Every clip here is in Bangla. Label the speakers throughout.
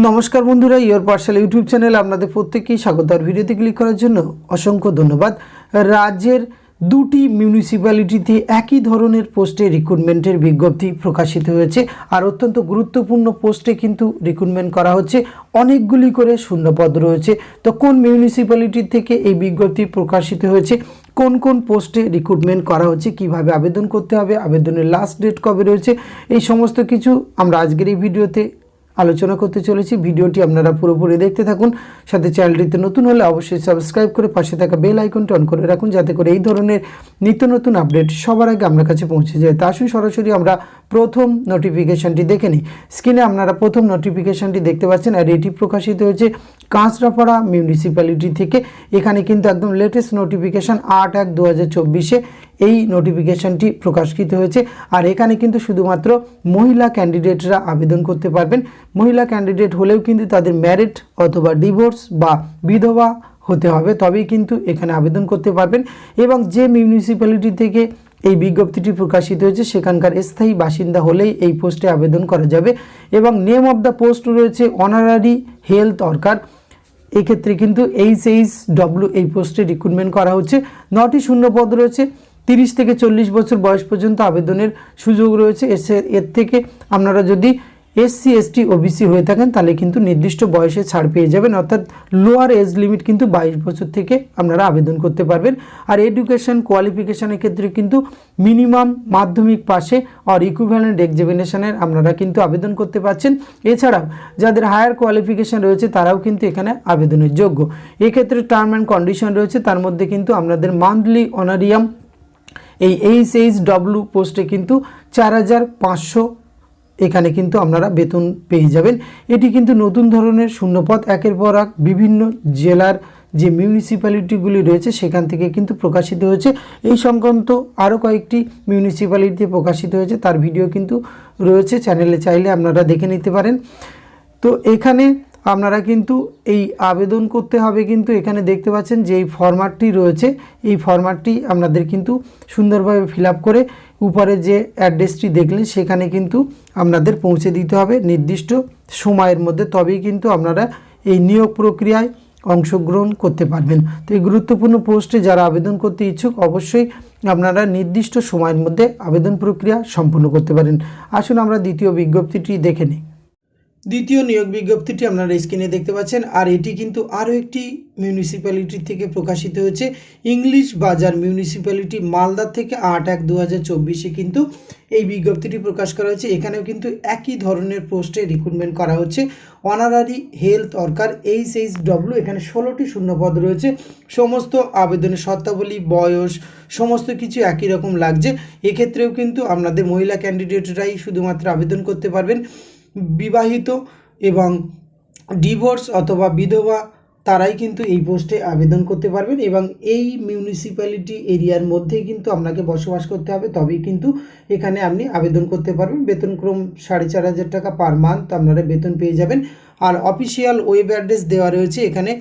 Speaker 1: নমস্কার বন্ধুরা, ইয়োর পার্সেল ইউটিউব চ্যানেলে আপনাদের প্রত্যেককেই স্বাগত। আর ভিডিওতে ক্লিক করার জন্য অসংখ্য ধন্যবাদ। রাজ্যের দুটি মিউনিসিপ্যালিটিতে একই ধরনের পোস্টে রিক্রুটমেন্টের বিজ্ঞপ্তি প্রকাশিত হয়েছে। আর অত্যন্ত গুরুত্বপূর্ণ পোস্টে কিন্তু রিক্রুটমেন্ট করা হচ্ছে, অনেকগুলি করে শূন্যপদ রয়েছে। তো কোন মিউনিসিপ্যালিটি থেকে এই বিজ্ঞপ্তি প্রকাশিত হয়েছে, কোন কোন পোস্টে রিক্রুটমেন্ট করা হচ্ছে, কিভাবে আবেদন করতে হবে, আবেদনের লাস্ট ডেট কবে রয়েছে, এই সমস্ত কিছু আমরা আজকের এই ভিডিওতে আলোচনা করতে চলেছি। ভিডিওটি আপনারা পুরোপুরি দেখতে থাকুন। সাথে চ্যানেলটিতে নতুন হলে অবশ্যই সাবস্ক্রাইব করে পাশে থাকা বেল আইকনটি অন করে রাখুন, যাতে করে এই ধরনের নিত্য নতুন আপডেট সবার আগে আপনার কাছে পৌঁছে যায়। তা আসুন সরাসরি আমরা প্রথম নোটিফিকেশানটি দেখে নিই। স্ক্রিনে আপনারা প্রথম নোটিফিকেশানটি দেখতে পাচ্ছেন, আর এটি প্রকাশিত হয়েছে কাঁচরাপাড়া মিউনিসিপ্যালিটি থেকে। এখানে কিন্তু একদম লেটেস্ট নোটিফিকেশান 8/1/2024 এই নোটিফিকেশানটি প্রকাশিত হয়েছে। আর এখানে কিন্তু শুধুমাত্র মহিলা ক্যান্ডিডেটরা আবেদন করতে পারবেন। মহিলা ক্যান্ডিডেট হলেও কিন্তু তাদের ম্যারিড অথবা ডিভোর্স বা বিধবা হতে হবে, তবেই কিন্তু এখানে আবেদন করতে পারবেন। এবং যে মিউনিসিপ্যালিটি থেকে এই বিজ্ঞপ্তিটি প্রকাশিত হয়েছে সেখানকার স্থায়ী বাসিন্দা হলেই এই পোস্টে আবেদন করা যাবে। এবং নেম অফ দ্য পোস্ট রয়েছে অনারারি হেলথ ওয়ার্কার। এক্ষেত্রে কিন্তু HHW এই পোস্টে রিক্রুটমেন্ট করা হচ্ছে। 9টি শূন্যপদ রয়েছে। 30 থেকে 40 বছর বয়স পর্যন্ত আবেদনের সুযোগ রয়েছে। এর থেকে আপনারা যদি SC ST OBC হয়ে থাকেন তাহলে কিন্তু নির্দিষ্ট বয়সে ছাড় পেয়ে যাবেন, অর্থাৎ লোয়ার এজ লিমিট কিন্তু 22 বছর থেকে আপনারা আবেদন করতে পারবেন। আর এডুকেশন কোয়ালিফিকেশানের ক্ষেত্রে কিন্তু মিনিমাম মাধ্যমিক পাশে আর ইকুইভ্যালেন্ট এক্সামিনেশনের আপনারা কিন্তু আবেদন করতে পারছেন। এছাড়াও যাদের হায়ার কোয়ালিফিকেশান রয়েছে তারাও কিন্তু এখানে আবেদনের যোগ্য। এক্ষেত্রে টার্ম অ্যান্ড কন্ডিশন রয়েছে, তার মধ্যে কিন্তু আপনাদের মান্থলি অনারিয়াম এই HHW পোস্টে কিন্তু 4500 এখানে কিন্তু আপনারা বেতন পেয়ে যাবেন। এটি কিন্তু নতুন ধরনের শূন্যপদ, একের পর এক বিভিন্ন জেলার যে মিউনিসিপ্যালিটিগুলি রয়েছে সেখান থেকে কিন্তু প্রকাশিত হয়েছে। এই সংক্রান্ত আরও কয়েকটি মিউনিসিপ্যালিটিতে প্রকাশিত হয়েছে, তার ভিডিও কিন্তু রয়েছে চ্যানেলে, চাইলে আপনারা দেখে নিতে পারেন। তো এখানে আপনারা কিন্তু এই আবেদন করতে হবে, কিন্তু এখানে দেখতে পাচ্ছেন যে এই ফরম্যাটটি রয়েছে, এই ফরম্যাটটি আপনাদের কিন্তু সুন্দরভাবে ফিল আপ করে উপরে যে অ্যাড্রেসটি দেখলেন সেখানে কিন্তু আপনাদের পৌঁছে দিতে হবে নির্দিষ্ট সময়ের মধ্যে, তবেই কিন্তু আপনারা এই নিয়োগ প্রক্রিয়ায় অংশগ্রহণ করতে পারবেন। তো এই গুরুত্বপূর্ণ পোস্টে যারা আবেদন করতে ইচ্ছুক অবশ্যই আপনারা নির্দিষ্ট সময়ের মধ্যে আবেদন প্রক্রিয়া সম্পূর্ণ করতে পারেন। আসুন আমরা দ্বিতীয় বিজ্ঞপ্তিটি দেখে নিই। দ্বিতীয় নিয়োগ বিজ্ঞপ্তিটি আপনারা স্ক্রিনে দেখতে পাচ্ছেন, আর এটি কিন্তু আরও একটি মিউনিসিপ্যালিটি থেকে প্রকাশিত হয়েছে। ইংলিশ বাজার মিউনিসিপ্যালিটি মালদা থেকে 8/1/2024 কিন্তু এই বিজ্ঞপ্তিটি প্রকাশ করা হয়েছে। এখানেও কিন্তু একই ধরনের পোস্টে রিক্রুটমেন্ট করা হচ্ছে। অনারারি হেলথ ওয়ার্কার HHW, এখানে 16টি শূন্যপদ রয়েছে। সমস্ত আবেদনের শর্তাবলী, বয়স সমস্ত কিছু একই রকম লাগছে। এক্ষেত্রেও কিন্তু আপনাদের মহিলা ক্যান্ডিডেটরাই শুধুমাত্র আবেদন করতে পারবেন। বিবাহিত এবং ডিভোর্স অথবা বিধবা তারাই কিন্তু এই পোস্টে আবেদন করতে পারবেন। এবং এই মিউনিসিপ্যালিটি এরিয়ার মধ্যেই কিন্তু আপনাকে বসবাস করতে হবে, তবেই কিন্তু এখানে আপনি আবেদন করতে পারবেন। বেতনক্রম 4500 টাকা পার মান্থ আপনারা বেতন পেয়ে যাবেন। আর অফিসিয়াল ওয়েব অ্যাড্রেস দেওয়া রয়েছে এখানে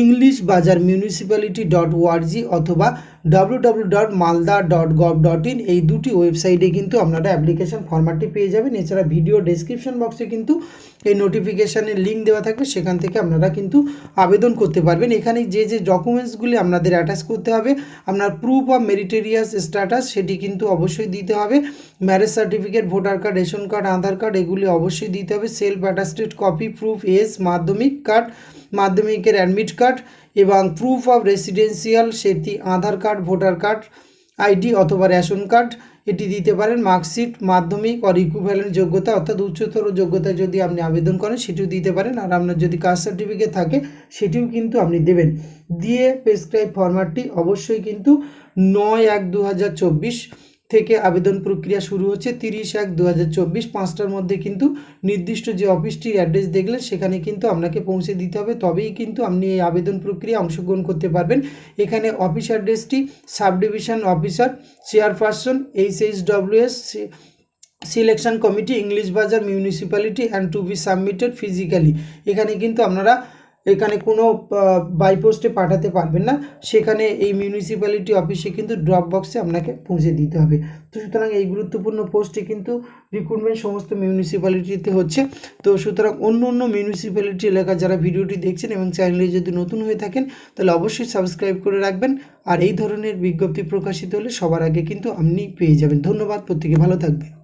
Speaker 1: englishbajarmunicipality.org অথবা www.malda.gov.in, এই দুটি ওয়েবসাইটে কিন্তু আপনারা অ্যাপ্লিকেশন ফরম্যাটটি পেয়ে যাবেন। এছাড়া ভিডিও ডেসক্রিপশন বক্সে কিন্তু এই নোটিফিকেশানের লিঙ্ক দেওয়া থাকবে, সেখান থেকে আপনারা কিন্তু আবেদন করতে পারবেন। এখানে যে যে ডকুমেন্টসগুলি আপনাদের অ্যাটাচ করতে হবে, আপনার প্রুফ অফ মেরিটেরিয়াস স্ট্যাটাস সেটি কিন্তু অবশ্যই দিতে হবে। Marriage certificate, voter card, ration card, Aadhaar card এগুলি অবশ্যই দিতে হবে। Self attested copy, proof Madhyamik card, মাধ্যমিকের অ্যাডমিট কার্ড এবং প্রুফ অফ রেসিডেন্সিয়াল সেটি Aadhaar card, voter card, ID অথবা রেশন কার্ড এটি দিতে পারেন। মার্কশিট, মাধ্যমিক আর ইকুইভ্যালেন্ট যোগ্যতা অর্থাৎ উচ্চতর যোগ্যতা যদি আপনি আবেদন করেন সেটিও দিতে পারেন। আর আপনার যদি কাস্ট সার্টিফিকেট থাকে সেটিও কিন্তু আপনি দেবেন। দিয়ে প্রেসক্রাইব ফরম্যাটটি অবশ্যই কিন্তু 9/1/2024 থেকে আবেদন প্রক্রিয়া শুরু হচ্ছে। 30/1/2024 5টার মধ্যে কিন্তু নির্দিষ্ট যে অফিসটির অ্যাড্রেস দেখলেন সেখানে কিন্তু আপনাকে পৌঁছে দিতে হবে, তবেই কিন্তু আপনি এই আবেদন প্রক্রিয়া অংশগ্রহণ করতে পারবেন। এখানে অফিস অ্যাড্রেসটি sub division officer, chairperson HHWS selection committee, English Bazar municipality and to be submitted physically. এখানে কিন্তু আপনারা এখানে কোনো বাই পোস্টে পাঠাতে পারবেন না, সেখানে এই মিউনিসিপ্যালিটি অফিসে কিন্তু ড্রপ বক্সে আপনাকে পৌঁছে দিতে হবে। তো সুতরাং এই গুরুত্বপূর্ণ পোস্টে কিন্তু রিক্রুটমেন্ট সমস্ত মিউনিসিপ্যালিটিতে হচ্ছে। তো সুতরাং অন্য অন্য মিউনিসিপ্যালিটি এলাকা যারা ভিডিওটি দেখছেন এবং চ্যানেলে যদি নতুন হয়ে থাকেন তাহলে অবশ্যই সাবস্ক্রাইব করে রাখবেন, আর এই ধরনের বিজ্ঞপ্তি প্রকাশিত হলে সবার আগে কিন্তু আপনি পেয়ে যাবেন। ধন্যবাদ, প্রত্যেকে ভালো থাকবেন।